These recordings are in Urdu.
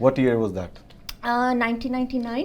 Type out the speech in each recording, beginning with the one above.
What year was that? 1999।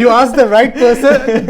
You asked the right person,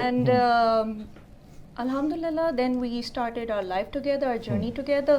And alhamdulillah, then we started our life together, our journey together।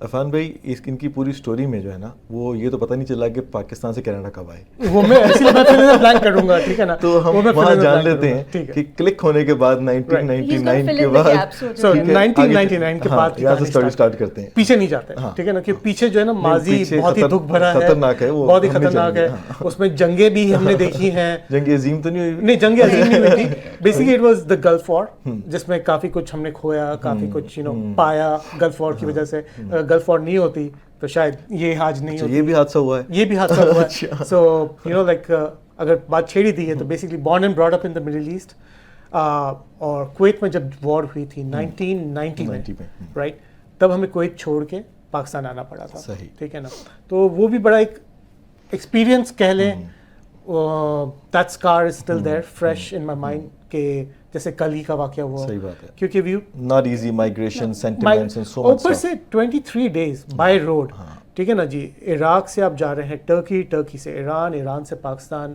Irfan بھائی ان کی پوری سٹوری میں جو ہے نا وہ یہ تو پتہ نہیں چلا کہ پاکستان سے کینیڈا کب آئے. وہ میں ایکچولی میں پھر پلان کروں گا, ٹھیک ہے نا, تو ہم وہاں جان لیتے ہیں کہ کلک ہونے کے بعد 1999 کے بعد 1999 کے بعد یہاں سے اسٹوری سٹارٹ کرتے ہیں, پیچھے نہیں جاتے, ٹھیک ہے نا, کہ پیچھے جو ہے نا ماضی بہت ہی دکھ بھرا ہے, خطرناک ہے, وہ بہت ہی خطرناک ہے. اس میں جنگیں بھی ہم نے دیکھی ہیں. جنگ عظیم تو نہیں ہوئی, نہیں جنگ عظیم نہیں ہوئی تھی. Basically it was the Gulf war, جس میں کافی کچھ ہم نے کھویا, کافی کچھ پایا گلف وار کی وجہ سے. گلف وار نہیں ہوتی تو شاید یہ حاج نہیں ہوتی. یہ بھی حادثہ ہوا ہے, یہ بھی حادثہ ہوا ہے. سو یو نو لائک اگر بات چھیڑی دی ہے تو basically born and brought up in the Middle East, اور کویت میں جب وار ہوئی تھی 1990 میں, رائٹ, تب ہمیں کویت چھوڑ کے پاکستان آنا پڑا تھا, ٹھیک ہے نا. تو وہ بھی بڑا ایک ایکسپیرینس کہہ لیں, that اسکار is still there fresh in my mind, کہ جیسے کل ہی کا واقعہ ہوا. صحیح بات ہے, کیونکہ we've not easy migration sentiments and so much, اوپر سے 23 days بائی روڈ, ٹھیک ہے نا جی. عراق سے آپ جا رہے ہیں ٹرکی, ٹرکی سے ایران, ایران سے پاکستان.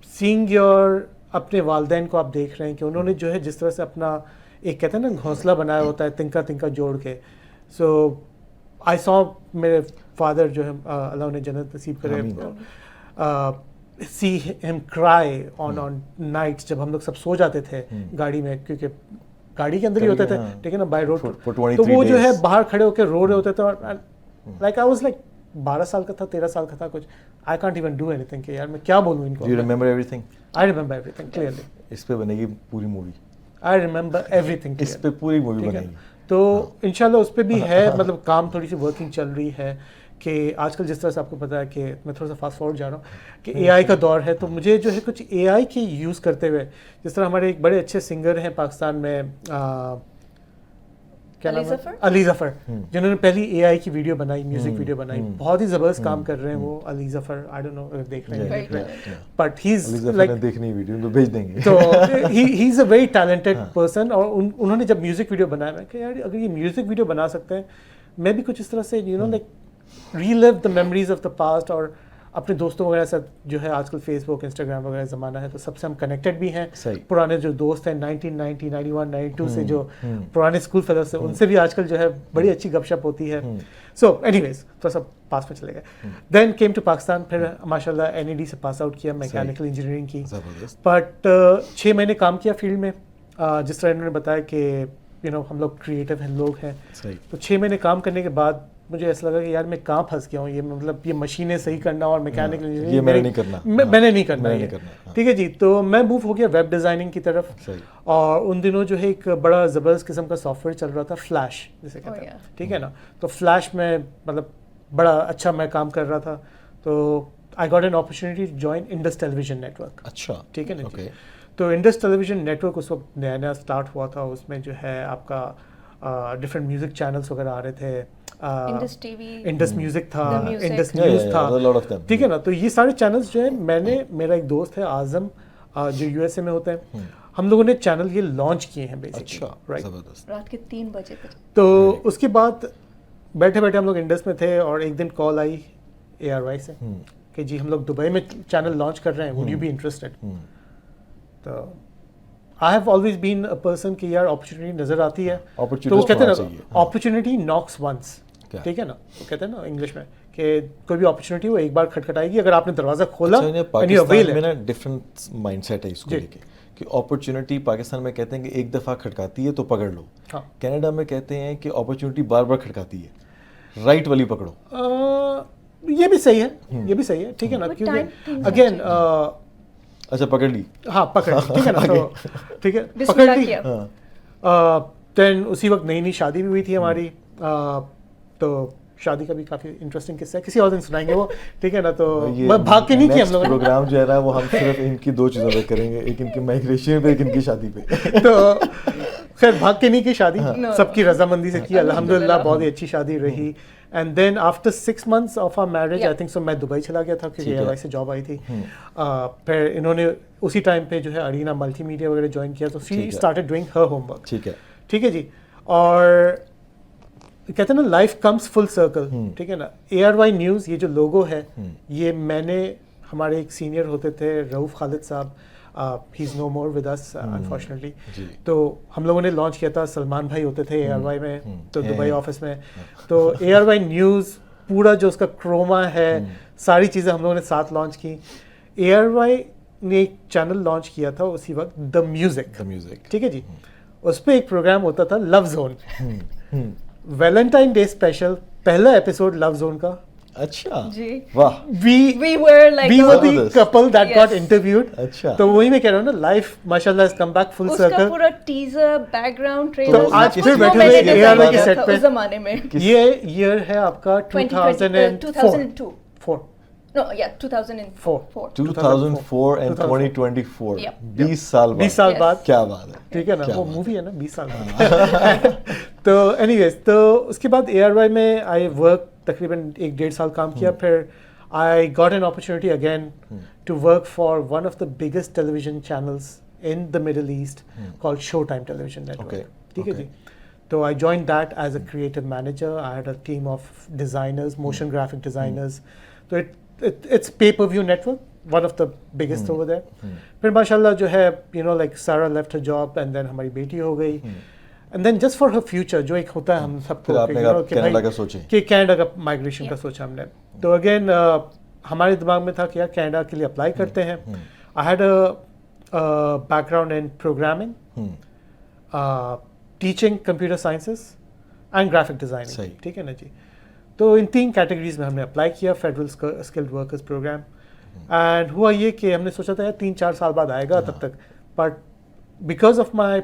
سینگ یور اپنے والدین کو آپ دیکھ رہے ہیں کہ انہوں نے جو ہے جس طرح سے اپنا ایک کہتے ہیں نا گھونسلہ بنایا ہوتا ہے تنکا تنکا جوڑ کے. سو آئی سو میرے فادر جو ہے اللہ انہیں جنت نصیب کرے, see him cry on nights جب ہم لوگ سب سو جاتے تھے گاڑی میں, کیونکہ گاڑی کے اندر ہی ہوتے تھے, ٹھیک ہے نا, بائی روڈ. تو وہ جو ہے باہر کھڑے ہو کے رو رہے ہوتے تھے, اور لائک آئی واز لائک 12 سال کا تھا, 13 سال کا تھا کچھ. I can't even do any thing کہ یار میں کیا بولوں ان کو. Do you remember everything? I remember everything clearly. اس پہ بنے گی پوری مووی. I remember everything. اس پہ پوری مووی بنے گی. تو انشاءاللہ اس پہ بھی ہے, مطلب کام تھوڑی سی ورکنگ چل رہی ہے. کہ آج کل جس طرح سے آپ کو پتہ ہے کہ میں تھوڑا سا فاسٹ فارورڈ جا رہا ہوں کہ اے آئی کا دور ہے, تو مجھے جو ہے کچھ اے آئی کی یوز کرتے ہوئے, جس طرح ہمارے ایک بڑے اچھے سنگر ہیں پاکستان میں, کیا نام ہے, علی ظفر, جنہوں نے پہلی اے آئی کی ویڈیو بنائی, میوزک ویڈیو بنائی, بہت ہی زبردست کام کر رہے ہیں وہ علی ظفر. آئی ڈونٹ نو اگر دیکھ رہے ہیں, بٹ ہی از لائک, دیکھنی ویڈیو تو بھیج دیں گے. تو ہی از اے ویری ٹیلنٹڈ پرسن, اور انہوں نے جب میوزک ویڈیو بنایا, میں کہ یار اگر یہ میوزک ویڈیو بنا سکتے ہیں, میں بھی کچھ اس طرح سے you know like relive the memories of the past. اور اپنے دوستوں وغیرہ سے جو ہے آج کل فیس بک, انسٹاگرام وغیرہ زمانہ ہے, تو سب سے ہم کنیکٹڈ بھی ہیں. پرانے جو دوست ہیں 1990, 91, 92 سے جو پرانے اسکول فیلوز سے, ان سے بھی آج کل جو ہے بڑی اچھی گپ شپ ہوتی ہے. سو اینی ویز تھوڑا سا پاس میں چلے گئے. دین کیم ٹو پاکستان, پھر ماشاء اللہ این ای ڈی سے پاس آؤٹ کیا, میکینیکل انجینئرنگ کی, بٹ 6 مہینے کام کیا فیلڈ میں. جس طرح انہوں نے بتایا کہ یو نو ہم لوگ کریٹو ہیں, لوگ ہیں, تو 6 مہینے کام کرنے کے بعد مجھے ایسا لگا کہ یار میں کہاں پھنس گیا ہوں, یہ مطلب یہ مشینیں صحیح کرنا اور میکینیکل انجینئرنگ میں نے نہیں کرنا ہے, ٹھیک ہے جی. تو میں موو ہو گیا ویب ڈیزائننگ کی طرف, اور ان دنوں جو ہے ایک بڑا زبردست قسم کا سافٹ ویئر چل رہا تھا, فلیش جسے کہتے ہیں, ٹھیک ہے نا. تو فلیش میں مطلب بڑا اچھا میں کام کر رہا تھا. تو I got an opportunity to join Indus television network. اچھا, ٹھیک ہے نا جی. تو Indus television network اس وقت نیا نیا اسٹارٹ ہوا تھا. اس میں جو ہے آپ کا ڈفرینٹ میوزک چینلس وغیرہ آ رہے تھے, انڈس میوزک تھا, انڈس نیوز تھا, ٹھیک ہے نا. تو یہ سارے چینلس جو ہیں, میں نے, میرا ایک دوست ہے اعظم جو یو ایس اے میں ہوتے ہیں, ہم لوگوں نے چینل یہ لانچ کیے ہیں بیسکلی, رات کے 3 بجے. تو اس کے بعد بیٹھے بیٹھے ہم لوگ انڈس میں تھے, اور ایک دن کال آئی اے آر وائی سے کہ جی ہم لوگ دبئی میں چینل لانچ کر رہے ہیں, وڈ یو بی انٹرسٹڈ. تو I have always been a person کہ یار اپرچونیٹی نظر آتی ہے, تو وہ کہتے ہیں نا اپرچونیٹی ناکس ونس, ٹھیک ہے نا, وہ کہتے ہیں نا انگلش میں کہ کوئی بھی اپرچونیٹی وہ ایک بار کھٹکھٹائے گی, اگر آپ نے دروازہ کھولا. پاکستان میں نا ڈفرینٹ مائنڈ سیٹ ہے اس کو لے کے, کہ اپرچونیٹی پاکستان میں کہتے ہیں کہ ایک دفعہ کھٹکاتی ہے تو پکڑ لو, کینیڈا میں کہتے ہیں کہ اپرچونیٹی بار بار کھٹکاتی ہے, رائٹ والی پکڑو. یہ بھی صحیح ہے, یہ بھی صحیح ہے, ٹھیک ہے نا, کیونکہ اگین اچھا پکڑ لی, ہاں پکڑ لی, ٹھیک ہے نا. تو ٹھیک ہے, پکڑ لی. دین اسی وقت نئی نئی شادی بھی ہوئی تھی ہماری, تو شادی کا بھی کافی انٹرسٹنگ قصہ ہے, کسی اور دن سنائیں گے وہ, ٹھیک ہے نا. تو میں بھاگ کے نہیں کیا ہم لوگ پروگرام جو ہے نا وہ ہم صرف ان کی 2 چیزوں پہ کریں گے, ایک ان کی مائگریشن پہ, ایک ان کی شادی پہ. تو خیر بھاگ کے نہیں کی شادی, سب کی رضامندی سے کی, الحمدللہ بہت ہی اچھی شادی رہی. And then after 6 months of our marriage I think so میں دبئی چلا گیا تھا, کیونکہ اے وائی سے جاب آئی تھی. پھر انہوں نے اسی ٹائم پہ جو ہے ارینا ملٹی میڈیا وغیرہ جوائن کیا, تو she started doing her home work. ٹھیک ہے جی. اور کہتے ہیں نا لائف کمز فل سرکل, ٹھیک ہے نا. اے آر وائی نیوز یہ جو لوگو ہے, یہ میں نے, ہمارے ایک سینئر ہوتے تھے رؤف خالد صاحب, ہی از نو مور ود اس انفارچونیٹلی. تو ہم لوگوں نے لانچ کیا تھا, سلمان بھائی ہوتے تھے اے آر وائی میں, تو دبئی آفس میں, تو اے آر وائی نیوز پورا جو اس کا کروما ہے ساری چیزیں ہم لوگوں نے ساتھ لانچ کی. اے آر وائی نے ایک چینل لانچ کیا تھا اسی وقت, دا میوزک, ٹھیک ہے جی. اس پہ ایک پروگرام ہوتا تھا لو زون, ویلنٹائن ڈے اسپیشل, پہلا ایپیسوڈ لو زون کا. اچھا جی, واہ, we were like we were the Zabardast. couple that got Yes. interviewed. اچھا, تو وہی میں کہہ رہا ہوں نا, لائف ماشاءاللہ has come back full اس کا circle. پورا ٹیزر, بیک گراؤنڈ ٹریلر, تو آج سب پھر کچھ بیٹھے وہ میں ہوئے نے اے آر وائی کے ڈیزائن سیٹ کیا تھا پہ. اس زمانے میں. یہ ایئر ہے آپ کا 2002. 2002. No, yeah, 2004. 2004 and 2024, Yep. 20 سال 20 سال Yes. بعد, کیا بات ہے. ٹھیک ہے نا, وہ مووی ہے نا 20 سال بعد. تو اینی ویز, تو اس کے بعد اے آر وائی میں آئی ورک تقریباً 1-1.5 سال کام کیا. پھر I got an opportunity again to work for one of the biggest television channels in the Middle East called show time television network, ٹھیک ہے جی. تو I joined that as a creative manager. I had a team of designers, motion graphic designers. So it's pay-per-view network, one of the biggest over there. پھر ماشاءاللہ جو ہے, you know, like Sarah left her job and then ہماری بیٹی ہو گئی. And then just for her future, جو ایک ہوتا ہے ہم سب کو, کینیڈا کا سوچیں, کہ کینیڈا کا مائگریشن کا سوچا ہم نے. تو اگین ہمارے دماغ میں تھا کہ یار کینیڈا کے لیے اپلائی کرتے ہیں. I had a background in programming, teaching computer sciences and graphic designing, ٹھیک ہے نا جی. تو ان 3 کیٹیگریز میں ہم نے اپلائی کیا federal skilled workers program. And ہوا یہ کہ ہم نے سوچا تھا یار 3-4 سال بعد آئے گا تب تک, but because of my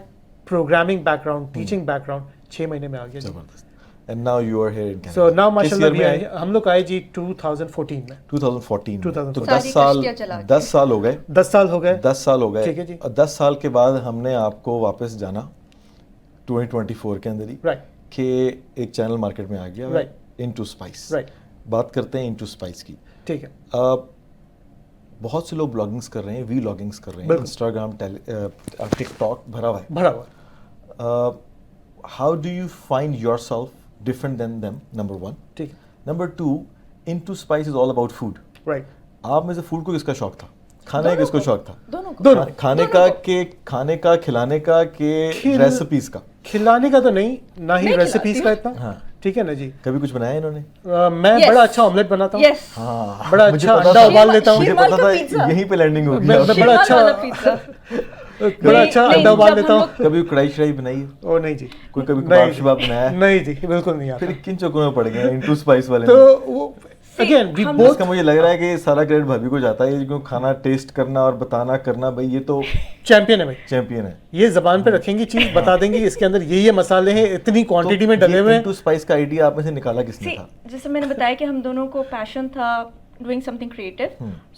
programming back ground, teaching back ground, 6 مہینے میں آ گیا. and now you are here in Canada. So now ماشاءاللہ ہم لوگ آئے جی 2014 میں. 2014 تو 10 سال ہو گئے. 10 سال ہو گئے. 10 سال ہو گئے. ٹھیک ہے جی. 10 سال کے بعد ہم نے آپ کو واپس جانا 2024 کے اندر ہی, کہ ایک چینل مارکیٹ میں آ گیا, انٹو اسپائس. بات کرتے ہیں انٹو اسپائس کی. ٹھیک ہے. بہت سے لوگ بلاگنگس کر رہے ہیں, وی لاگنگس کر رہے ہیں, انسٹاگرام, ٹک ٹاک بھرا ہوا ہے. How do you find your self different then them, number 1. ٹھیک. Number 2, into spice is all about food. آپ میں سے فوڈ کو کس کا شوق تھا, کھانے کا کس کو شوق تھا؟ دونوں. کھانے کا, کہ کھانے کا, کھلانے کا, کہ ریسیپیز کا؟ کھلانے کا تو نہیں, نہ ہی ریسیپیز کا اتنا, ٹھیک ہے نا جی. کبھی کچھ بنایا انہوں نے؟ میں بڑا اچھا آملیٹ بناتا ہوں. ہاں, بڑا اچھا انڈا ابال لیتا ہوں. مجھے پتا تھا یہیں پہ لینڈنگ ہوگی. میں بڑا اچھا انڈا ابال لیتا ہوں. کبھی کڑھائی شڑائی بنائی ہے؟ او نہیں جی. کوئی کبھی کباب شباب بنایا ہے؟ نہیں جی, بالکل نہیں آتا. پھر کن چکروں میں پڑ گئے انٹو اسپائس والے؟ تو وہ اگین وی بوتھ, کا مجھے لگ رہا ہے کہ سارا کریڈٹ بھابھی کو جاتا ہے, کیونکہ کھانا ٹیسٹ کرنا اور بتانا کرنا, بھائی یہ تو چیمپئن ہے. بھائی چیمپئن ہے. یہ زبان پہ رکھیں گی چیز, بتا دیں گی اس کے اندر یہ مسالے ہیں, اتنی کوانٹٹی میں ڈلے ہوئے ہیں. انٹو اسپائس کا آئیڈیا آپ میں سے نکالا کس نے تھا؟ جیسے میں نے بتایا کہ ہم دونوں کو پیشن تھا ڈوئنگ سم تھنگ کریٹو.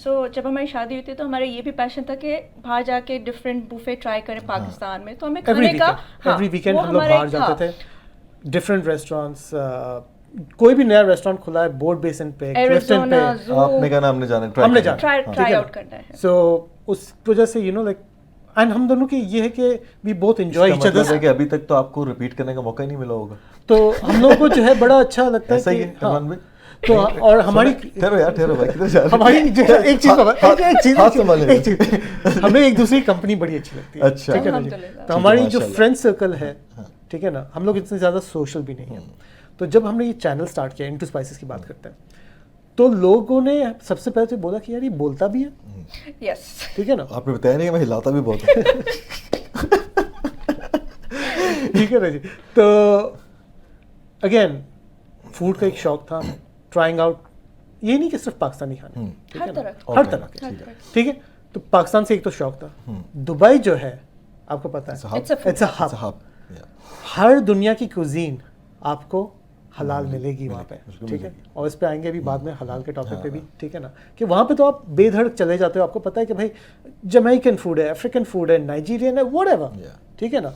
سو جب ہماری شادی ہوئی تھی تو ہمارا یہ بھی پیشن تھا کہ باہر جا کے ڈفرینٹ بوفے ٹرائی کریں پاکستان میں. تو ہمیں کھانے کا ایوری ویکینڈ ہم لوگ باہر جاتے تھے, ڈفرینٹ ریسٹورینٹس. کوئی بھی نیا ریسٹورینٹ کھلا ہے بورڈ بیسن پہ, کلفٹن پہ, آپ نے کہا نا ہم نے جانا ٹرائی آؤٹ کرنا ہے. سو اس وجہ سے یو نو لائک, اینڈ ہم دونوں کی یہ ہے کہ we both enjoy each other. کہ ابھی تک تو آپ کو ریپیٹ کرنے کا موقع ہی نہیں ملا ہوگا, تو ہم لوگوں کو جو ہے بڑا اچھا لگتا ہے. صحیح ہے. تو اور ہماری ٹھہرو بھائی, کدھر جا رہے ہیں؟ ہماری ایک چیز ہمیں ایک دوسری کمپنی بڑی اچھی لگتی ہے. اچھا, ٹھیک ہے نا جی. تو ہماری جو فرینڈ سرکل ہے, ٹھیک ہے نا, ہم لوگ اتنے زیادہ سوشل بھی نہیں ہیں. تو جب ہم نے یہ چینل اسٹارٹ کیا, انٹو اسپائسز کی بات کرتے ہیں, تو لوگوں نے سب سے پہلے تو بولا کہ یار یہ بولتا بھی ہے. یس, ٹھیک ہے نا. آپ نے بتایا نہیں کہ میں ہلاتا بھی بہت ہوں. ٹھیک ہے نا جی. تو اگین فوڈ کا ایک شوق تھا, ٹرائنگ آؤٹ, یہ نہیں کہ صرف پاکستانی کھانے, ہر طرح کے, ٹھیک ہے. تو پاکستان سے ایک تو شوق تھا. دبئی جو ہے آپ کو پتا ہے, اٹس اے ہب. ہر دنیا کی کوزین آپ کو حلال ملے گی وہاں پہ, ٹھیک ہے. اور اس پہ آئیں گے ابھی بعد میں حلال کے ٹاپک پہ بھی, ٹھیک ہے نا, کہ وہاں پہ تو آپ بے دھڑک چلے جاتے ہو. آپ کو پتا ہے کہ بھائی جمیکن فوڈ ہے, افریقن فوڈ ہے, نائجیرین ہے, واٹ ایور, ٹھیک ہے نا.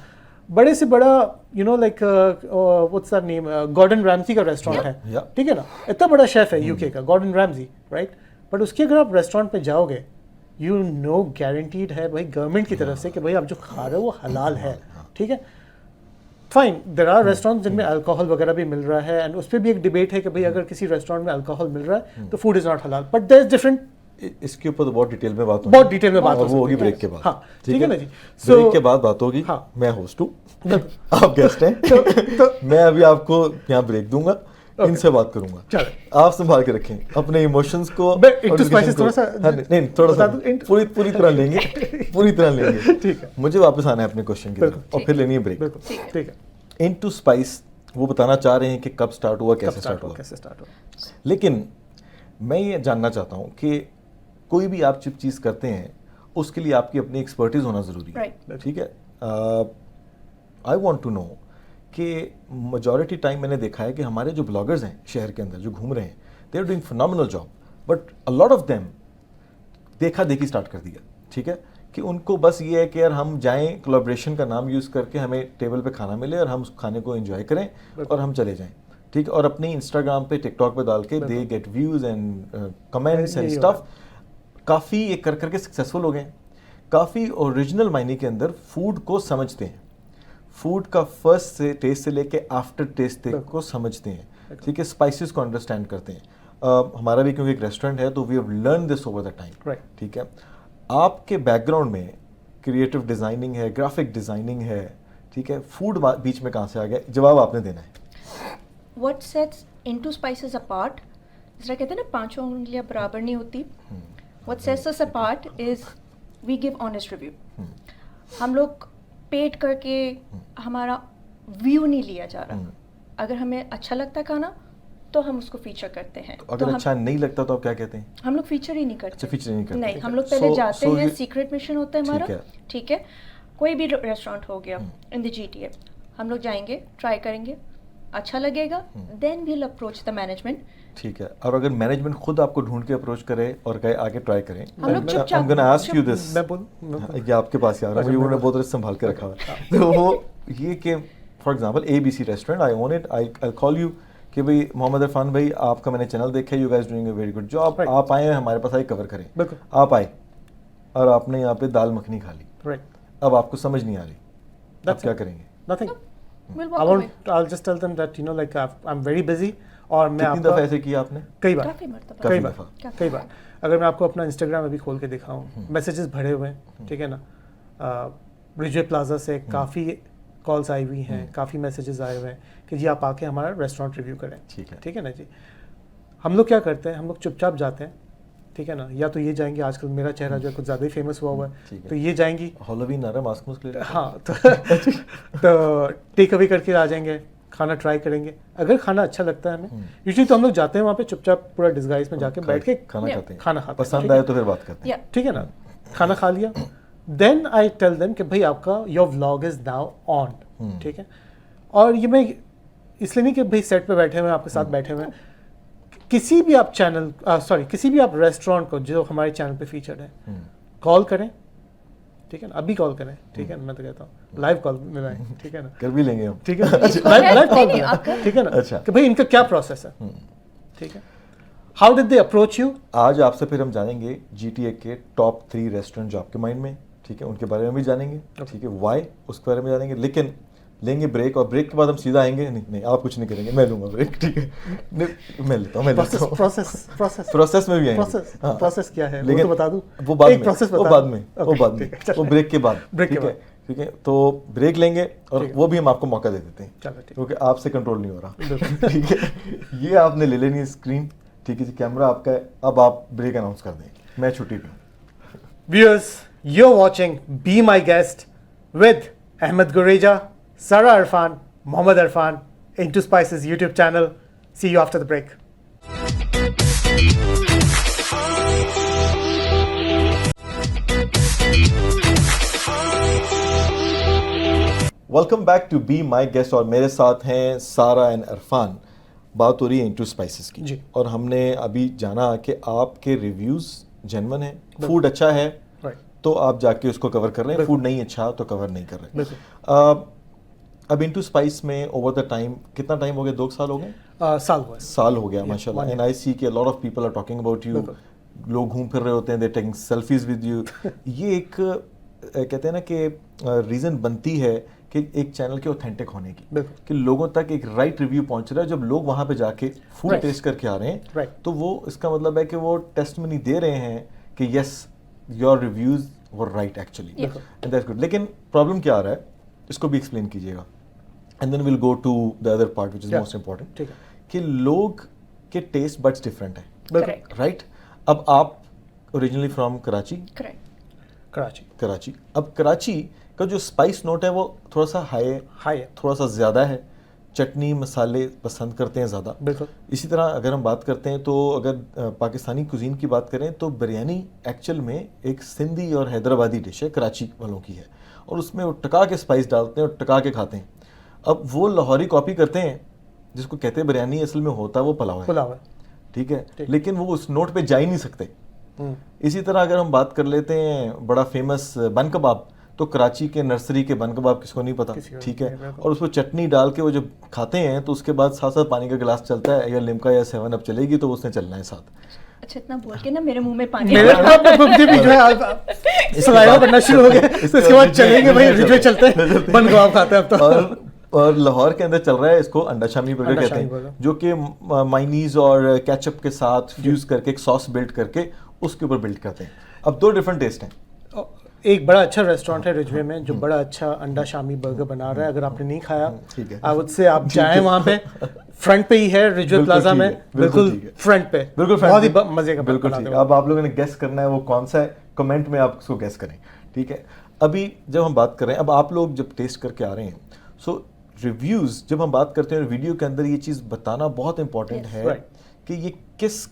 بڑے سے بڑا you know like what's that name, Gordon Ramsay کا ریسٹورینٹ ہے, ٹھیک ہے نا. اتنا بڑا شیف ہے یو کے کا, گارڈن رامزی, رائٹ. بٹ اس کے اگر آپ ریسٹورینٹ پہ جاؤ گے, یو نو گارنٹیڈ ہے بھائی گورنمنٹ کی طرف سے کہ بھائی آپ جو کھا رہے ہو وہ حلال ہے, ٹھیک ہے. فائن, دیر آر ریسٹورینٹ جن میں الکوہل وغیرہ بھی مل رہا ہے, اینڈ اس پہ بھی ایک ڈبیٹ ہے کہ بھائی اگر کسی ریسٹورینٹ میں الکوہل مل رہا ہے تو فوڈ از ناٹ حلال, بٹ دیر از ڈفرنٹ اس کے اوپر تو بہت ڈیٹیل میں بات ہوگی, بہت ڈیٹیل میں بات اور وہ ہوگی بریک کے بعد. ہاں ٹھیک ہے نا جی. بریک کے بعد بات ہوگی. میں ہوسٹ ہوں, آپ گیسٹ ہیں, میں ابھی آپ کو یہاں بریک دوں گا, ان سے بات کروں گا. آپ سنبھال کے رکھیں اپنے ایموشنز کو, نہیں تھوڑا سا پوری طرح لیں گے, پوری طرح لیں گے. ٹھیک ہے, مجھے واپس آنا ہے اپنے کوشچن کی طرف اور پھر لینی ہے بریک. ٹھیک ہے. انٹو اسپائس وہ بتانا چاہ رہے ہیں کہ کب سٹارٹ ہوا, کیسے سٹارٹ ہوا. لیکن میں یہ جاننا چاہتا ہوں کہ کوئی بھی آپ جب چیز کرتے ہیں اس کے لیے آپ کی اپنی ایکسپرٹیز ہونا ضروری ہے. ٹھیک ہے, آئی وانٹ ٹو نو کہ میجورٹی ٹائم میں نے دیکھا ہے کہ ہمارے جو بلاگرز ہیں شہر کے اندر جو گھوم رہے ہیں, they are doing phenomenal job, but a lot of them دیکھا دیکھی اسٹارٹ کر دیا. ٹھیک ہے, کہ ان کو بس یہ ہے کہ یار ہم جائیں, کولیبریشن کا نام یوز کر کے ہمیں ٹیبل پہ کھانا ملے اور ہم اس کھانے کو انجوائے کریں اور ہم چلے جائیں. ٹھیک ہے, اور اپنی انسٹاگرام پہ ٹک ٹاک پہ ڈال کے they get views and comments and stuff. کافی یہ کر کے سکسیزفل ہو گئے ہیں. کافی اوریجنل معنی کے اندر فوڈ کو سمجھتے ہیں, فوڈ کا فرسٹ سے ٹیسٹ سے لے کے آفٹر ٹیسٹ تک کو سمجھتے ہیں. ٹھیک ہے, اسپائسیز کو انڈرسٹینڈ کرتے ہیں. ہمارا بھی کیونکہ ایک ریسٹورینٹ ہے تو we have learn this over the time. ٹھیک ہے, آپ کے بیک گراؤنڈ میں کریٹو ڈیزائننگ ہے, گرافک ڈیزائننگ ہے. ٹھیک ہے, فوڈ بیچ میں کہاں سے آ گیا, جواب آپ نے دینا ہے. What sets into spices apart, جس طرح کہتے ہیں نا پانچوں انگلیاں برابر نہیں ہوتی. What sets us apart is we give honest review. ہم لوگ پیٹ کر کے ہمارا ویو نہیں لیا جا رہا. اگر ہمیں اچھا لگتا ہے کھانا تو ہم اس کو فیچر کرتے ہیں. اگر اچھا نہیں لگتا تو آپ کیا کہتے ہیں؟ ہم لوگ فیچر ہی نہیں کرتے. فیچر نہیں کرتے. نہیں, ہم لوگ پہلے جاتے ہیں, سیکرٹ مشن ہوتا ہے ہمارا. ٹھیک ہے, کوئی بھی ریسٹورینٹ ہو گیا ان دی GTA, ہم لوگ جائیں گے, ٹرائی کریں گے, اچھا لگے گا, then we'll approach the management. ٹھیک ہے, اور اگر مینجمنٹ خود آپ کو ڈھونڈ کے اپروچ کرے اور کہے آگے ٹرائی کریں, ہم لوگ چپ چاپ, یہ آپ کے پاس آ رہا ہے, مجھے انہوں نے بہت سنبھال کے رکھا ہوا ہے. تو وہ یہ کہ for example ABC restaurant, I own it, I call you کہ بھائی محمد عرفان بھائی آپ کا میں نے چینل دیکھا ہے, you guys doing a very good job, آپ آئے ہیں ہمارے پاس, آئے کور کریں. آپ آئے اور آپ نے یہاں پہ دال مکھنی کھا لی, اب آپ کو سمجھ نہیں آ رہی, آپ کیا کریں گے؟ Nothing. I'll just tell them that like I'm very busy. اور میں کتنی دفعہ ایسے کیا آپ نے؟ کئی بار. اگر میں آپ کو اپنا انسٹاگرام ابھی کھول کے دکھاؤں, میسیجز بھرے ہوئے ہیں. ٹھیک ہے نا, رجوے پلازا سے کافی کالس آئی ہوئی ہیں, کافی میسیجز آئے ہوئے ہیں کہ جی آپ آ کے ہمارا ریسٹورینٹ ریویو کریں. ٹھیک ہے نا جی. ہم لوگ کیا کرتے ہیں, ہم لوگ چپ چاپ جاتے ہیں. ٹھیک ہے نا, یا تو یہ جائیں گے, آج کل میرا چہرہ جو ہے کچھ زیادہ ہی فیمس ہوا ہے, تو یہ جائیں گی, ہالووین آ رہا ہے, ماسک مسک لے, ہاں تو ٹیک اوے کر کے آ جائیں گے, کھانا ٹرائی کریں گے. اگر کھانا اچھا لگتا ہے ہمیں, یوزلی تو ہم لوگ جاتے ہیں وہاں پہ چپ چاپ پورا ڈسگائز میں جا کے بیٹھ کے کھانا کھاتے ہیں, پسند آئے تو پھر بات کرتے ہیں. ٹھیک ہے نا, کھانا کھا لیا, دین آئی ٹیل دیم کہ بھائی آپ کا your vlog is now on. ٹھیک ہے, اور یہ میں اس لیے نہیں کہ بھائی سیٹ پہ بیٹھے ہوئے ہیں, آپ کے ساتھ بیٹھے ہوئے ہیں, کسی بھی آپ چینل کسی بھی آپ ریسٹورینٹ کو جو ہمارے چینل پہ فیچرڈ ہے, کال کریں. ٹھیک ہے نا, ابھی کال کریں. ٹھیک ہے نا, میں تو کہتا ہوں لائیو کال میں آئیں. ٹھیک ہے نا, کر بھی لیں گے ہم. ٹھیک ہے, لائیو کال. ٹھیک ہے نا, کہ بھائی ان کا کیا پروسیس ہے. ٹھیک ہے, how did they approach you. آج آپ سے پھر ہم جانیں گے GTA کے ٹاپ 3 ریسٹورینٹ جو آپ کے مائنڈ میں. ٹھیک ہے, ان کے بارے میں بھی جانیں گے. ٹھیک ہے, وائی اس کے بارے میں جانیں گے. لیکن لیں گے بریک, اور بریک کے بعد ہم سیدھا آئیں گے. نہیں آپ کچھ نہیں کریں گے, میں لوں گا بریک. ٹھیک ہے, میں لیتا ہوں. پروسیس میں بھی آئیں گے. پروسیس کیا ہے لیکن بتا دوں, وہ بعد میں وہ بریک کے بعد. ٹھیک ہے, تو بریک لیں گے اور وہ بھی ہم آپ کو موقع دے دیتے ہیں کیونکہ آپ سے کنٹرول نہیں ہو رہا. ٹھیک ہے, یہ آپ نے لے لینی اسکرین. ٹھیک ہے جی, کیمرہ آپ کا ہے, اب آپ بریک اناؤنس کر دیں, میں چھٹی پہ ہوں. Viewers, you are watching be my guest with Ahmed Grija, Sara Irfan, Mohammad Irfan, Into Spices YouTube channel. See you after the break. Welcome back to be my guest, اور میرے ساتھ ہیں سارا اینڈ عرفان. بات ہو رہی ہے انٹو اسپائسیز کی, اور ہم نے ابھی جانا کہ آپ کے ریویوز جینون ہیں. فوڈ اچھا ہے تو آپ جا کے اس کو کور کر رہے ہیں, فوڈ نہیں اچھا تو کور نہیں کر رہے. اب انٹو اسپائس میں اوور دا ٹائم کتنا ٹائم ہو گیا, 2 سال ہو گئے, سال ہو گیا ماشاء اللہ. اینڈ آئی سی کہ lot of people are talking about you. لوگ گھوم پھر رہے ہوتے ہیں, they taking selfies with you. یہ ایک کہتے ہیں نا کہ ریزن بنتی ہے کہ ایک چینل کے اوتھینٹک ہونے کی, بالکل, کہ لوگوں تک ایک رائٹ ریویو پہنچ رہا ہے. جب لوگ وہاں پہ جا کے فوڈ ٹیسٹ کر کے آ رہے ہیں تو وہ اس کا مطلب ہے کہ وہ ٹیسٹمنی دے رہے ہیں کہ yes your reviews were right actually, and that's good. لیکن پرابلم کیا آ رہا ہے اس کو بھی ایکسپلین کیجیے گا, and then we'll go to the other part which is most important, کہ لوگ کے ٹیسٹ بڈس ڈفرینٹ ہیں, رائٹ. اب آپ اوریجنلی فرام کراچی, کراچی, اب کراچی کا جو اسپائس نوٹ ہے وہ تھوڑا سا ہائی ہے, تھوڑا سا زیادہ ہے, چٹنی مسالے پسند کرتے ہیں زیادہ. بالکل. اسی طرح اگر ہم بات کرتے ہیں تو اگر پاکستانی کوزین کی بات کریں تو بریانی ایکچوئل میں ایک سندھی اور حیدرآبادی ڈش ہے, کراچی والوں کی ہے, اور اس میں وہ ٹکا کے اسپائس ڈالتے ہیں اور ٹکا کے کھاتے ہیں. اب وہ لاہوری کاپی کرتے ہیں جس کو کہتے ہیں بریانی, اصل میں ہوتا ہے وہ پلاؤ ہے, ٹھیک ہے, لیکن وہ اس نوٹ پہ جا ہی نہیں سکتے. اسی طرح اگر ہم بات کر لیتے ہیں بڑا فیمس بن کباب, تو کراچی کے نرسری کے بن کباب کس کو نہیں پتا, ٹھیک ہے, اور اس کو چٹنی ڈال کے وہ جب کھاتے ہیں تو اس کے بعد ساتھ ساتھ پانی کا گلاس چلتا ہے, یا لمکا یا 7 اپ چلے گی تو اس نے چلنا ہے ساتھ. اچھا اتنا بول کے نا میرے منہ میں پانی جو ہے سلائیوا بننا شروع ہو گیا, اس کے بعد چلیں گے بھائی ریجوے چلتے ہیں, بن کباب کھاتے ہیں اب تو. اور لاہور کے اندر چل رہا ہے اس کو انڈا شامی برگر کہتے ہیں, جو کہ مائنیز اور کیچپ کے ساتھ فیوز کر کے ایک ساس بلڈ کر کے اس کے اوپر بلڈ کرتے ہیں. اب 2 ڈفرنٹ ٹیسٹ ہیں. ایک بڑا اچھا ریسٹورینٹ ہے رجوے میں جو بڑا اچھا انڈا شامی برگر بنا رہا ہے, اگر آپ نے نہیں کھایا آئی وڈ سے آپ جائیں وہاں پہ, فرنٹ پہ ہی ہے رجوے پلازا میں, بالکل فرنٹ پہ, بہت ہی مزے کا. بالکل ٹھیک ہے. اب آپ لوگوں نے گیس کرنا ہے وہ کون سا ہے, کمنٹ میں آپ اس کو گیس کریں, ٹھیک ہے. ابھی جب ہم بات کر رہے ہیں, اب آپ لوگ جب ٹیسٹ کر کے آ رہے ہیں, سو ریویوز جب ہم بات کرتے ہیں ویڈیو کے اندر یہ چیز بتانا بہت امپورٹنٹ ہے کہ یہ کس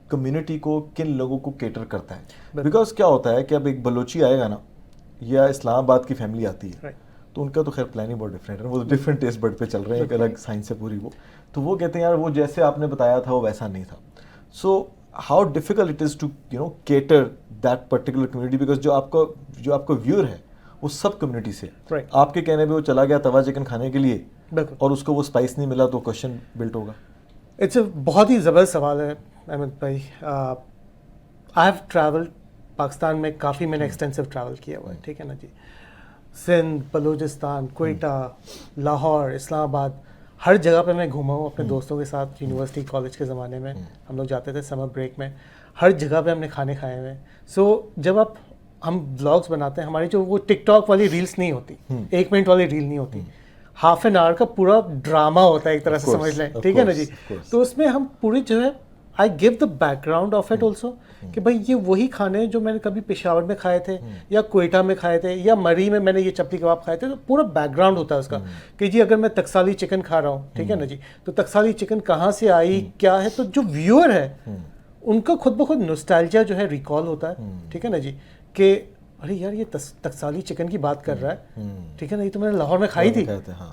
کمیونٹی کو, کن لوگوں کو کیٹر کرتا ہے. بیکاز کیا ہوتا ہے کہ اب ایک بلوچی آئے گا نا, یا اسلام آباد کی فیملی آتی ہے, تو ان کا تو خیر پلان ہی بہت ڈفرینٹ ہے, وہ ڈفرینٹ ٹیسٹ بڈ پہ چل رہے ہیں, ایک الگ سائنس ہے پوری وہ, تو وہ کہتے ہیں یار وہ جیسے آپ نے بتایا تھا وہ ویسا نہیں تھا. So how difficult it is to cater that particular community, because جو آپ کا ویور ہے وہ سب کمیونٹی سے, آپ کے کہنے پہ وہ چلا گیا توا چکن کھانے کے لیے اور اس کو وہ اسپائس نہیں ملا تو کوشچن بلٹ ہوگا. اٹس اے بہت ہی زبردست سوال ہے احمد بھائی. آئی ہیو ٹریولڈ پاکستان میں کافی, میں نے ایکسٹینسو ٹریول کیا ہوا ہے, ٹھیک ہے نا جی. سندھ, بلوچستان, کوئٹہ, لاہور, اسلام آباد, ہر جگہ پہ میں گھوما ہوں اپنے دوستوں کے ساتھ. یونیورسٹی کالج کے زمانے میں ہم لوگ جاتے تھے سمر بریک میں, ہر جگہ پہ ہم نے کھانے کھائے ہوئے. سو جب ہم بلاگس بناتے ہیں, ہماری جو وہ ٹک ٹاک والی ریلس نہیں ہوتی, 1 منٹ والی ریل نہیں ہوتی, ہاف این آور کا پورا ڈرامہ ہوتا ہے ایک طرح سے, سمجھ لیں, ٹھیک ہے نا جی. تو اس میں ہم پوری جو ہے I gave the background of it also, کہ بھائی یہ وہی کھانے جو میں نے کبھی پشاور میں کھائے تھے, یا کوئٹہ میں کھائے تھے, یا مری میں نے یہ چپلی کباب کھائے تھے. تو پورا بیک گراؤنڈ ہوتا ہے اس کا, کہ جی اگر میں تکسالی چکن کھا رہا ہوں, ٹھیک ہے نا جی, تو تکسالی چکن کہاں سے آئی, کیا ہے. تو جو ویور ہے ان کا خود بخود نوسٹالجیا جو ہے ریکال ہوتا ہے, ٹھیک ہے نا جی, کہ ارے یار یہ تکسالی چکن کی بات کر رہا ہے, ٹھیک ہے نا, یہ تو میں نے لاہور میں کھائی تھی,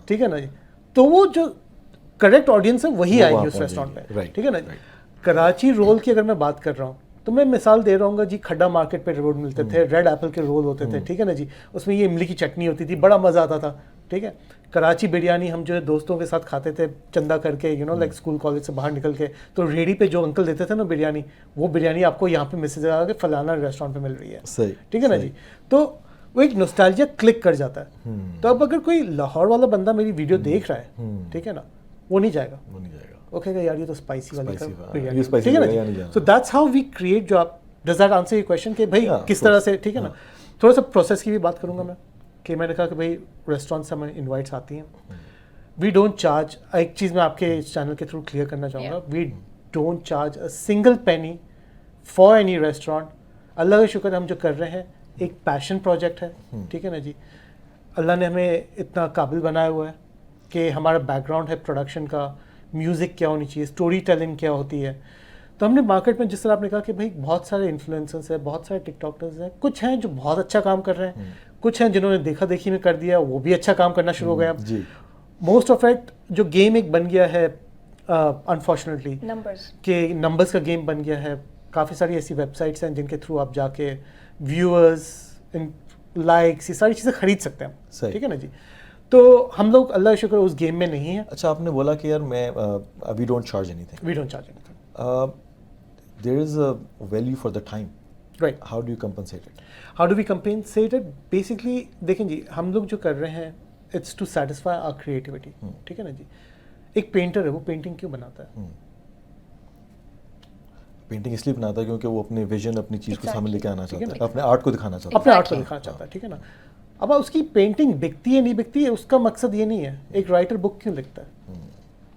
ٹھیک ہے نا جی. تو وہ جو کریکٹ آڈینس ہے وہی آئے گی اس ریسٹورینٹ پہ, ٹھیک ہے نا جی. کراچی رول کی اگر میں بات کر رہا ہوں تو میں مثال دے رہا ہوں گا جی, کھڈا مارکیٹ پہ رول ملتے تھے, ریڈ ایپل کے رول ہوتے تھے, ٹھیک ہے نا جی, اس میں یہ املی کی چٹنی ہوتی تھی, بڑا مزہ آتا تھا, ٹھیک ہے. کراچی بریانی ہم جو ہے دوستوں کے ساتھ کھاتے تھے, چندہ کر کے, لائک اسکول کالج سے باہر نکل کے, تو ریڑھی پہ جو انکل دیتے تھے نا بریانی, وہ بریانی آپ کو یہاں پہ میسج آ کے فلانا ریسٹورینٹ پہ مل رہی ہے, ٹھیک ہے نا جی. تو وہ ایک نوسٹالجیا کلک کر جاتا ہے. تو اب اگر کوئی لاہور والا بندہ میری ویڈیو دیکھ رہا ہے, ٹھیک ہے نا, وہ نہیں جائے گا, وہ کہے گا یار یہ تو اسپائسی والی بریانی, ٹھیک ہے نا جی. So that's how we create جو آپ, does that answer your question کہ بھائی کس طرح سے, ٹھیک ہے نا. تھوڑا سا پروسیس کی بھی بات کروں گا میں, کہ میں نے کہا کہ بھائی ریسٹورینٹ سے ہمیں انوائٹس آتی ہیں, وی ڈونٹ چارج. ایک چیز میں آپ کے اس چینل کے تھرو کلیئر کرنا چاہوں گا, we don't charge a single penny for any restaurant. اللہ کا شکر ہم جو کر رہے ہیں ایک پیشن پروجیکٹ ہے, ٹھیک ہے نا جی. اللہ نے ہمیں اتنا قابل بنایا ہوا ہے کہ ہمارا بیک گراؤنڈ ہے پروڈکشن کا, میوزک کیا ہونی چاہیے, اسٹوری ٹیلنگ کیا ہوتی ہے. تو ہم نے مارکیٹ میں جس طرح آپ نے کہا کہ بھائی بہت سارے انفلوئنسرز ہیں, بہت سارے ٹک ٹاکرز ہیں, کچھ ہیں جو بہت اچھا کام کر رہے ہیں, کچھ ہیں جنہوں نے دیکھا دیکھی میں کر دیا, وہ بھی اچھا کام کرنا شروع ہو گیا. موسٹ آف اٹ جو گیم ایک بن گیا ہے انفارچونیٹلی, کہ نمبرز کا گیم بن گیا ہے. کافی ساری ایسی ویب سائٹس ہیں جن کے تھرو آپ جا کے ویورز, لائکس, یہ ساری چیزیں خرید سکتے ہیں, ٹھیک ہے نا جی. تو ہم لوگ اللہ کا شکر اس گیم میں نہیں ہیں. اچھا آپ نے بولا کہ یار میں we don't charge anything, we don't charge anything, there is a value for the time, right. How do you compensate it, how do we compensate it. Basically دیکھیں جی, ہم لوگ جو کر رہے ہیں it's to satisfy our creativity. ٹھیک ہے نا جی. ایک پینٹر ہے, وہ پینٹنگ کیوں بناتا ہے؟ پینٹنگ اس لیے بناتا ہے کیونکہ وہ اپنے ویژن, اپنی چیز کو سامنے لے کے آنا چاہتا ہے, اپنے آرٹ کو دکھانا چاہتا ہے, اپنے آرٹ کو دکھانا چاہتا ہے. ٹھیک ہے نا. اب اس کی پینٹنگ بکتی ہے نہیں بکتی ہے, اس کا مقصد یہ نہیں ہے. ایک رائٹر بک کیوں لکھتا ہے؟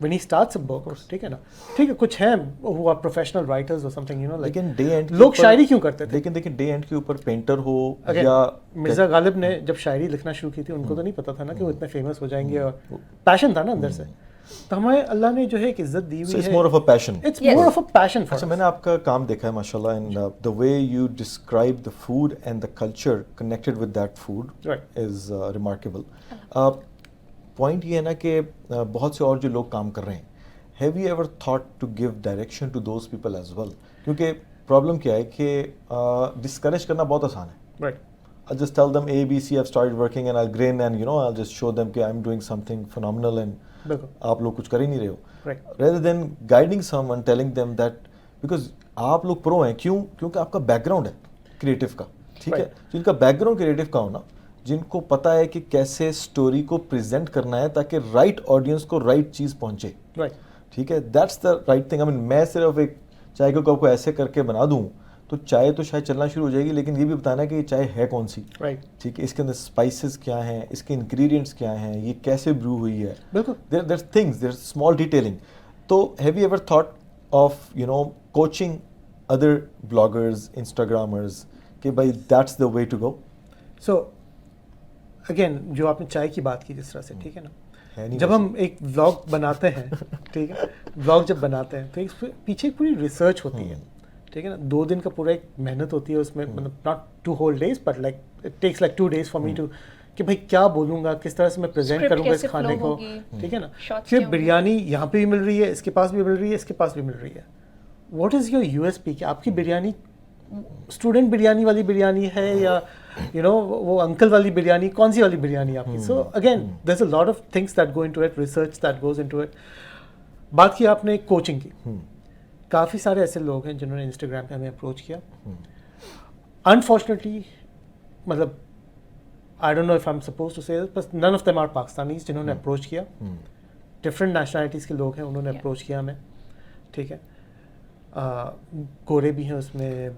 when he starts a book, ٹھیک ہے نا. ٹھیک ہے, کچھ ہیں who are professional writers or something, you know, like لیکن ڈے اینڈ لوگ شاعری کیوں کرتے تھے؟ لیکن ڈے اینڈ کے اوپر پینٹر ہو اگر یا مرزا غالب نے جب شاعری لکھنا شروع کی تھی, ان کو تو نہیں پتا تھا نا کہ وہ اتنے فیمس ہو جائیں گے, اور پیشن تھا نا اندر سے. تو ہمیں اللہ نے جو ہے ایک عزت دی ہوئی ہے. it's more of a passion. It's more of a passion for us. اچھا, میں نے آپ کا کام دیکھا ہے ماشاء اللہ, and the way you describe the food and the culture connected with that food is remarkable. Point یہ ہے نا کہ بہت سے اور جو لوگ کام کر رہے ہیں, have you ever thought to give direction to those people as well? کیونکہ پرابلم کیا ہے کہ ڈسکریج کرنا بہت آسان ہے. Right. I'll just tell them A, B, C, I've started working and I'll grin and I'll just show them کہ I'm doing something phenomenal and آپ لوگ کچھ کر ہی نہیں رہے ہو. Rather than guiding someone, telling them that because آپ لوگ پرو ہیں, کیوں؟ کیونکہ آپ کا بیک گراؤنڈ ہے کریٹو کا. ٹھیک ہے, جن کا بیک گراؤنڈ کریٹو کا ہونا, جن کو پتا ہے کہ کیسے اسٹوری کو پریزنٹ کرنا ہے تاکہ رائٹ آڈینس کو رائٹ چیز پہنچے. ٹھیک ہے, دیٹس دا رائٹ تھنگ. آئی مین میں صرف ایک چائے کے کپ کو ایسے کر کے بنا دوں تو چائے تو شاید چلنا شروع ہو جائے گی, لیکن یہ بھی بتانا کہ یہ چائے ہے کون سی. ٹھیک ہے, اس کے اندر اسپائسز کیا ہیں, اس کے انگریڈینٹس کیا ہیں, یہ کیسے برو ہوئی ہے. بالکل, their things, their small detailing. تو have you ever thought of coaching other bloggers, Instagrammers کہ بھائی that's the way to go? So again جو آپ نے چائے کی بات کی جس طرح سے, ٹھیک ہے نا, جب ہم ایک ولاگ بناتے ہیں, ٹھیک ہے, ولاگ جب بناتے ہیں تو اس پیچھے پوری ریسرچ ہوتی ہے. ٹھیک ہے نا, 2 دن کا پورا ایک محنت ہوتی ہے اس میں, مطلب not 2 whole days but like it takes like 2 days for me to کہ بھائی کیا بولوں گا, کس طرح سے میں پریزنٹ کروں گا اس کھانے کو. ٹھیک ہے نا. پھر بریانی یہاں پہ بھی مل رہی ہے, اس کے پاس بھی مل رہی ہے, اس کے پاس بھی مل رہی ہے. واٹ از یور USP کہ آپ کی بریانی اسٹوڈنٹ بریانی والی بریانی ہے یا وہ انکل والی بریانی, کون سی والی بریانی آپ کی. So again there is a lot of things that go into it, research that goes into it. بات کی آپ نے کوچنگ کی, کافی سارے ایسے لوگ ہیں جنہوں نے انسٹاگرام پہ ہمیں اپروچ کیا. انفارچونیٹلی مطلب I don't know if I am supposed to say بس none of them are Pakistanis جنہوں نے اپروچ کیا. ڈفرینٹ نیشنلٹیز کے لوگ ہیں, انہوں نے اپروچ کیا ہمیں. ٹھیک ہے, گورے بھی ہیں اس میں,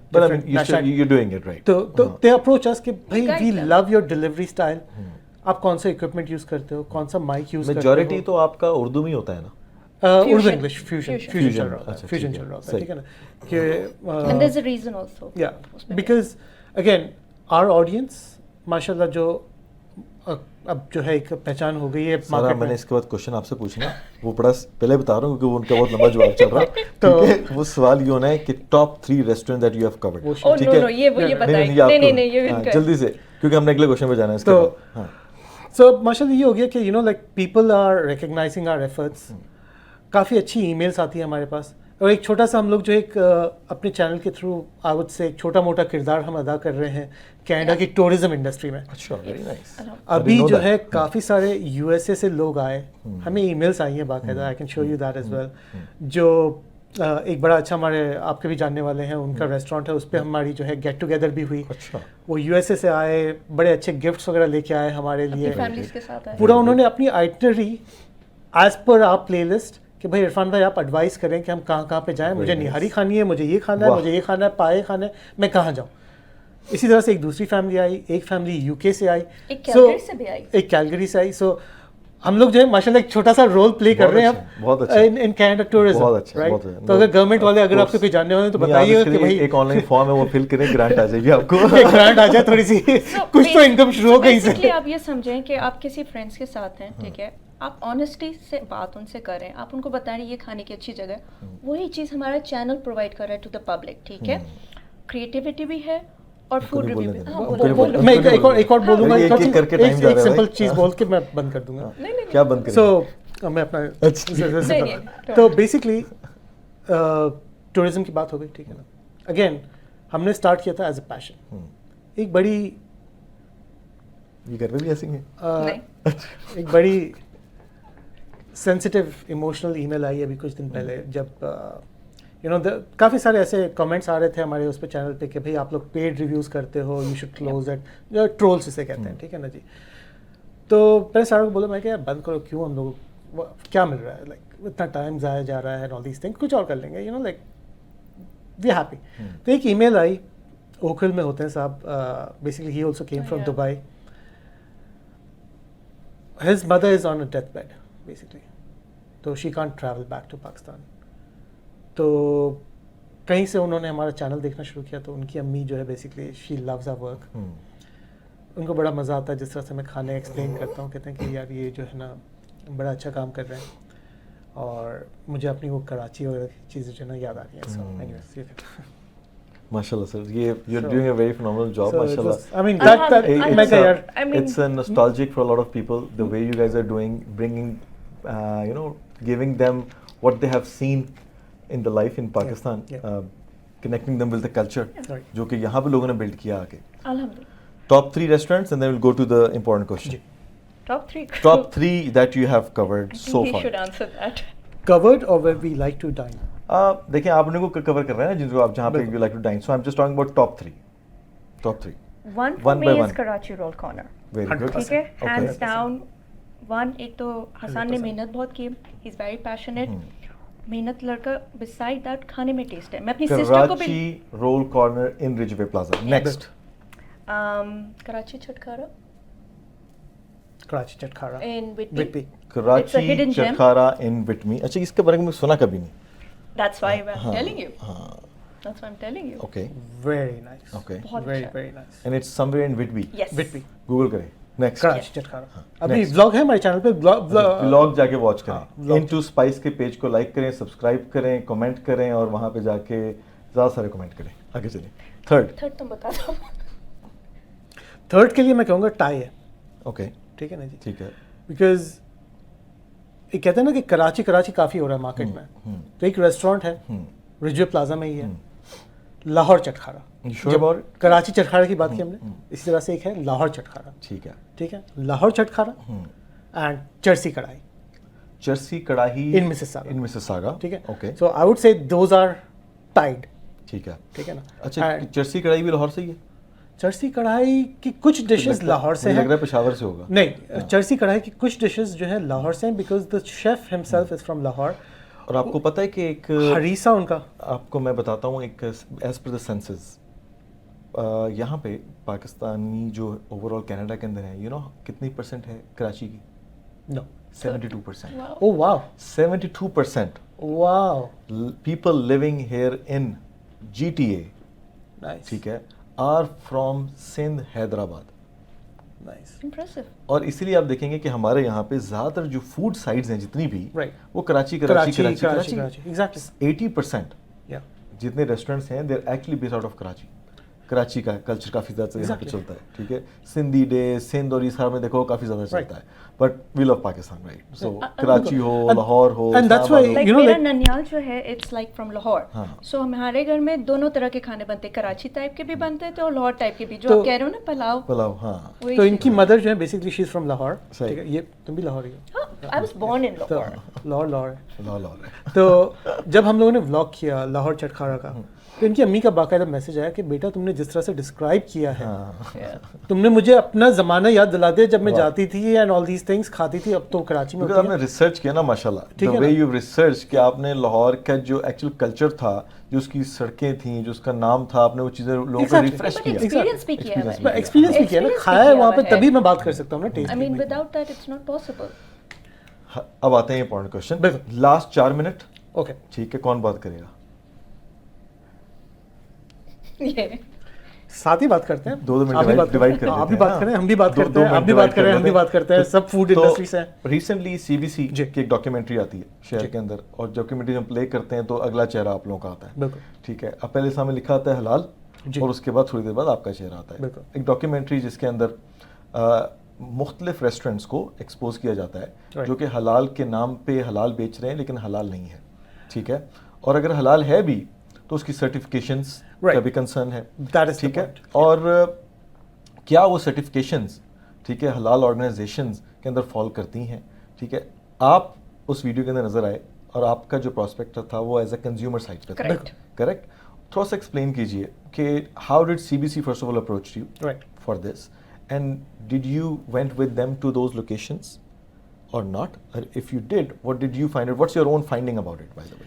تو دے اپروچ اس کہ بھائی وی لو یور ڈیلیوری اسٹائل. آپ کون سا اکوپمنٹ یوز کرتے ہو, کون سا مائک یوز کرتے ہو. میجورٹی تو آپ کا اردو میں ہوتا ہے نا, اردو انگلش فیوژن چل رہا ہوتا ہے. ٹھیک ہے نا, کہ بیکاز اگین آر آڈینس ماشاء اللہ جو اب جو ہے ایک پہچان ہو گئی ہے مارکیٹ میں نے اس کے بعد کوشچن آپ سے پوچھنا, وہ بڑا پہلے بتا رہا ہوں کیونکہ وہ ان کا بہت لمبا جواب چل رہا ہے. تو وہ سوال یہ ہونا ہے کہ top 3 restaurant that you have covered. ٹھیک ہے, جلدی سے کیونکہ ہم نے اگلے کوشچن پہ جانا ہے اس کے بعد. سو ماشاء اللہ یہ ہو گیا کہ like people are recognising our efforts. کافی اچھی ای میلس آتی ہیں ہمارے پاس, اور ایک چھوٹا سا ہم لوگ جو ایک اپنے چینل کے تھرو آوت سے ایک چھوٹا موٹا کردار ہم ادا کر رہے ہیں کینیڈا کی ٹورزم انڈسٹری میں. ابھی جو ہے کافی سارے USA سے لوگ آئے, ہمیں ای میلس آئی ہیں باقاعدہ, I can show you that as well. جو ایک بڑا اچھا ہمارے آپ کے بھی جاننے والے ہیں, ان کا ریسٹورینٹ ہے, اس پہ ہماری جو ہے گیٹ ٹوگیدر بھی ہوئی. وہ USA سے آئے, بڑے اچھے گفٹس وغیرہ لے کے آئے ہمارے لیے. پورا انہوں نے اپنی آئٹنری ایز پر آپ پلے لسٹ کہ بھائی عرفان بھائی آپ ایڈوائز کریں کہ ہم کہاں کہاں پہ جائیں, مجھے نہاری کھانی ہے, مجھے یہ کھانا ہے, مجھے یہ کھانا ہے, پائے کھانا ہے, میں کہاں جاؤں. اسی طرح سے ایک دوسری فیملی آئی, ایک فیملی UK سے آئی, ایک کیلگری سے آئی. سو ہم لوگ جو ہے ماشاء اللہ ایک چھوٹا سا رول پلے کر رہے ہیں ان کینیڈا ٹورزم. تو اگر گورنمنٹ والے اگر آپ سے کوئی جاننے والے تو بتائیے کہ بھائی ایک آن لائن فارم ہے وہ فل کریں, گرانٹ آ جائے گی آپ کو, گرانٹ آ جائے, تھوڑی سی کچھ تو انکم شروع ہو کہیں سے. آپ یہ سمجھیں کہ آپ کسی فرینڈس کے ساتھ ہیں, ٹھیک ہے, آپ آنیسٹی سے بات ان سے کریں, آپ ان کو بتائیں یہ کھانے کی اچھی جگہ ہے. وہی چیز ہمارا چینل پرووائڈ کر رہا ہے ٹو دا پبلک. ٹھیک ہے, کریٹیوٹی بھی ہے اور فوڈ ریویو بھی. میں ایک اور بولوں گا, ایک سمپل چیز بول کے میں بند کر دوں گا. کیا بند کریں؟ سو میں اپنا تو بیسکلی ٹورزم کی بات ہو گئی. ٹھیک ہے نا, اگین ہم نے اسٹارٹ کیا تھا ایز اے پیشن. ایک بڑی یہ گھر میں بھی ایسے ہیں, ایک بڑی سینسٹیو ایموشنل ای میل آئی ابھی کچھ دن پہلے, جب کافی سارے ایسے کمنٹس آ رہے تھے ہمارے اس پہ چینل پہ کہ بھائی آپ لوگ پیڈ ریویوز کرتے ہو, یو شوڈ کلوز اٹ, ٹرولس اسے کہتے ہیں. ٹھیک ہے نا جی. سو ہم نے اسٹارٹ کیا تھا ایز اے پیشن. ایک بڑی سینسٹیو ایموشنل ای میل آئی ابھی کچھ دن پہلے, جب کافی سارے ایسے کمنٹس آ رہے تھے ہمارے اس پہ چینل پہ کہ بھائی آپ لوگ پیڈ ریویوز کرتے ہو, یو شوڈ کلوز اٹ, تو پہلے سارا کو بولا میں کہ یار بند کرو, کیوں ہم لوگ کیا مل رہا ہے, لائک اتنا ٹائم ضائع جا رہا ہے, آل دیس تھنگ, کچھ اور کر لیں گے, you know like we happy. تو ایک ای میل آئی, اوکھل میں ہوتے ہیں صاحب, basically he also came from Dubai. His mother is on a death bed basically, تو she can't travel back to Pakistan. تو کہیں سے انہوں نے ہمارا چینل دیکھنا شروع کیا, تو ان کی امی جو ہے بیسکلی شی لوز آ ورک. ان کو بڑا مزہ آتا ہے جس طرح سے میں کھانے ایکسپلین کرتا ہوں, کہتے ہیں کہ یار یہ جو ہے نا بڑا اچھا کام کر رہے ہیں, اور مجھے اپنی وہ کراچی وغیرہ کی چیزیں جو ہے نا یاد آ رہی ہیں. ماشاءاللہ سر, you're doing a very phenomenal job, So it mashallah. was, I mean, that It's a nostalgic for a lot of people, the way you guys are doing, bringing, giving them what they have seen in the life in Pakistan, connecting them with the culture, جو کہ یہاں پہ لوگوں نے build کیا آگے. الحمدللہ. Top 3 restaurants, and then we'll go to the important question. Top 3. Top 3 that you have covered so He far. should answer that. covered or where we like to dine. دیکھیں آپ نے کو کور کر رہے ہیں جن کو آپ جہاں پہ you like to dine, so I am just talking about top 3. One for me is Karachi Roll Corner. Very good. ٹھیک ہے, hands down one. ایک تو حسان نے محنت بہت کی, he is very passionate. محنت لڑکا, beside that کھانے میں ٹیسٹ ہے. میں اپنی سسٹر کو بھی Karachi Roll Corner in Ridgeway Plaza. Next. Karachi چھٹکارا Karachi چٹکارا in Whitby. Karachi چٹکارا in Whitby. اچھا, اس کے بارے میں سنا کبھی نہیں. That's why I'm telling you. That's why I'm telling you. Okay. very nice. Okay. بہت very اچھا. very nice. And it's somewhere in Whitby. Yes. Whitby. Google کریں. Next. کراچی چٹکارا. ابھی vlog ہے ہمارے چینل پہ, vlog جا کے واچ کریں. Into Spice کے پیج کو لائک کریں, سبسکرائب کریں, کمنٹ کریں, اور وہاں پہ جا کے زیادہ سارے کمنٹ کریں. آگے چلیں. تھرڈ تم بتا دو. تھرڈ کے لیے میں کہوں گا ٹائی ہے. اوکے, ٹھیک ہے نا جی, ٹھیک ہے. بیکاز یہ کہتے ہیں نا کہ کراچی کافی ہو رہا ہے مارکیٹ میں. تو ایک ریسٹورینٹ ہے رجوے پلازا میں ہی ہے, لاہور چٹکارا. جب کراچی چٹکارا کی بات کی ہم نے, اسی طرح سے ایک ہے لاہور چٹکارا. ٹھیک ہے, ٹھیک ہے, لاہور چٹکارا اینڈ چرسی کڑھائی. چرسی کڑاہی ان مسیساگا. ٹھیک ہے. Okay, so I would say those are tied. ٹھیک ہے. ٹھیک ہے نا. اچھا, چرسی کڑاہی بھی لاہور سے ہی ہے؟ چرسی کڑھائی کی کچھ ڈشز لاہور سے ہیں. لگ رہا ہے پشاور سے ہوگا. نہیں, چرسی کڑھائی کی کچھ ڈشز جو ہیں لاہور سے ہیں, because the chef himself is from Lahore. اور آپ کو پتہ ہے کہ ایک ہریسا ان کا, آپ کو میں بتاتا ہوں, ایک ایز پر دا سینسز یہاں پہ پاکستانی جو اوور آل کینیڈا کے اندر ہے, یو نو کتنی پرسنٹ ہے کراچی کی؟ نو 72%. Oh wow. 72%. Wow. People living here in GTA, Nice. ٹھیک ہے, are from Sindh, Hyderabad. Nice. Impressive. اور اسی لیے آپ دیکھیں گے کہ ہمارے یہاں پہ زیادہ تر جو فوڈ سائٹس ہیں جتنی بھی, وہ کراچی. Exactly. 80% Yeah. جتنے ریسٹورینٹس ہیں they are actually based out of Karachi. Karachi کا کلچر کافی زیادہ یہاں پہ چلتا ہے. ٹھیک ہے, سندھی ڈے, سندھ اور اس میں دیکھو کافی زیادہ چلتا ہے. But we love Pakistan, right. So Karachi ہو, لاہور ہو, میرا ننیال جو ہے it's like from Lahore. So ہمارے گھر میں دونوں طرح کے کھانے بنتے, کراچی ٹائپ کے بھی بنتے تھے اور لاہور ٹائپ کے بھی, جو آپ کہہ رہے ہو نا پلاؤ. ہاں, تو ان کی مدر جو ہے basically she is from Lahore. ٹھیک ہے, یہ تم بھی لاہور ہی ہو. I was born in Lahore. Lahore. تو جب ہم لوگوں نے ولاگ کیا لاہور چٹکارا کا, تو ان کی امی کا باقاعدہ میسج آیا کہ بیٹا تم نے جس طرح سے ڈسکرائب کیا ہے, تم نے مجھے اپنا زمانہ یاد دلا دیا جب میں جاتی تھی اینڈ آل دیز تھنگس کھاتی تھی, اب تو کراچی میں. آپ نے ریسرچ کیا نا ماشاءاللہ, the way you research کہ آپ نے لاہور کا جو ایکچوئل کلچر تھا, جو اس کی سڑکیں تھیں, جو اس کا نام تھا, آپ نے وہ چیزیں لوگوں کو ریفریش کیا. ایکسپیرینس بھی کیا ہے, ایکسپیرینس بھی کیا نا, کھایا ہے وہاں پہ, تبھی میں بات کر سکتا ہوں نا test. I mean without that it's not possible. اب آتے ہیں important question, last 4 minute. Okay, ٹھیک ہے, کون بات کرے گا؟ ساتھ ہی بات کرتے ہیں, 2 منٹ ڈیوائڈ کر, آپ بھی بات کریں, ہم بھی بات کرتے ہیں, آپ بھی بات کریں, ہم بھی بات کرتے ہیں, سب فوڈ انڈسٹری سے. ریسنٹلی CBC کی ایک ڈاکیومنٹری آتی ہے شہر کے اندر, اور ڈاکیومنٹری ہم پلے کرتے ہیں تو اگلا چہرہ آپ لوگوں کا آتا ہے. بالکل. ٹھیک ہے, اب پہلے سامنے لکھا آتا ہے حلال, اور اس کے بعد تھوڑی دیر بعد آپ کا چہرہ آتا ہے. ایک ڈاکیومنٹری جس کے اندر مختلف ریسٹورینٹس کو ایکسپوز کیا جاتا ہے جو کہ حلال کے نام پہ حلال بیچ رہے ہیں لیکن حلال نہیں ہے. ٹھیک ہے, اور اگر حلال ہے بھی تو اس کی سرٹیفکیشنس کا بھی کنسرن ہے. ٹھیک ہے, اور کیا وہ سرٹیفکیشنز, ٹھیک ہے, حلال آرگنائزیشنز کے اندر فال کرتی ہیں. ٹھیک ہے, آپ اس ویڈیو کے اندر نظر آئے اور آپ کا جو پراسپیکٹ تھا وہ ایز اے کنزیومر سائٹ پہ تھا. کریکٹ. تھوڑا سا ایکسپلین کیجیے کہ how did CBC first of all approach you for this, And did you went with them to those locations or not? Or if you did, what did you find out? What's your own finding about it, by the way?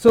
so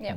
Yeah.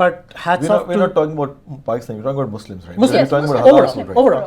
But hats off We're not talking about Pakistan, we're talking about Muslims, right? Muslims. Yes, We're talking about Muslims. halal overall, food, right? overall,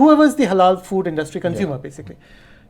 whoever is the halal food industry consumer basically,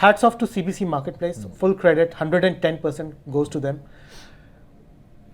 hats off to CBC marketplace, full credit, 110% goes to them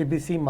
CBC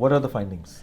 What are the findings?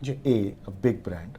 a big brand,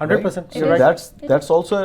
100%. You're right. That's also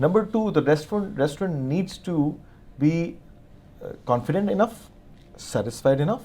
Number 2, the restaurant needs to be confident enough, satisfied enough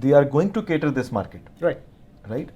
they are going to cater this market, right?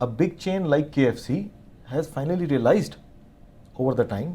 A big chain like KFC has finally realized over the time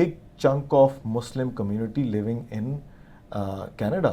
big chunk of Muslim community living in Canada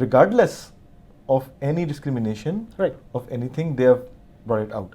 regardless of any discrimination, of anything they have brought it out.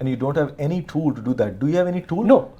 and you don't have any tool to do that. Do you have any tool? No.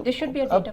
There should be a data.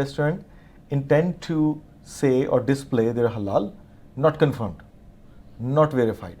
restaurant intend to say or display their halal, not confirmed, not verified.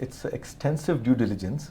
it's extensive due diligence.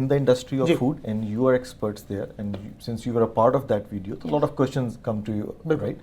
in the industry of food and you are experts there, and since you were a part of that video, so a lot of questions come to you, right?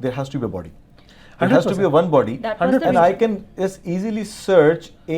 there has to be a body. There has to be a one body, That was the and I reason. can just easily search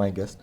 My Guest.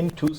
Into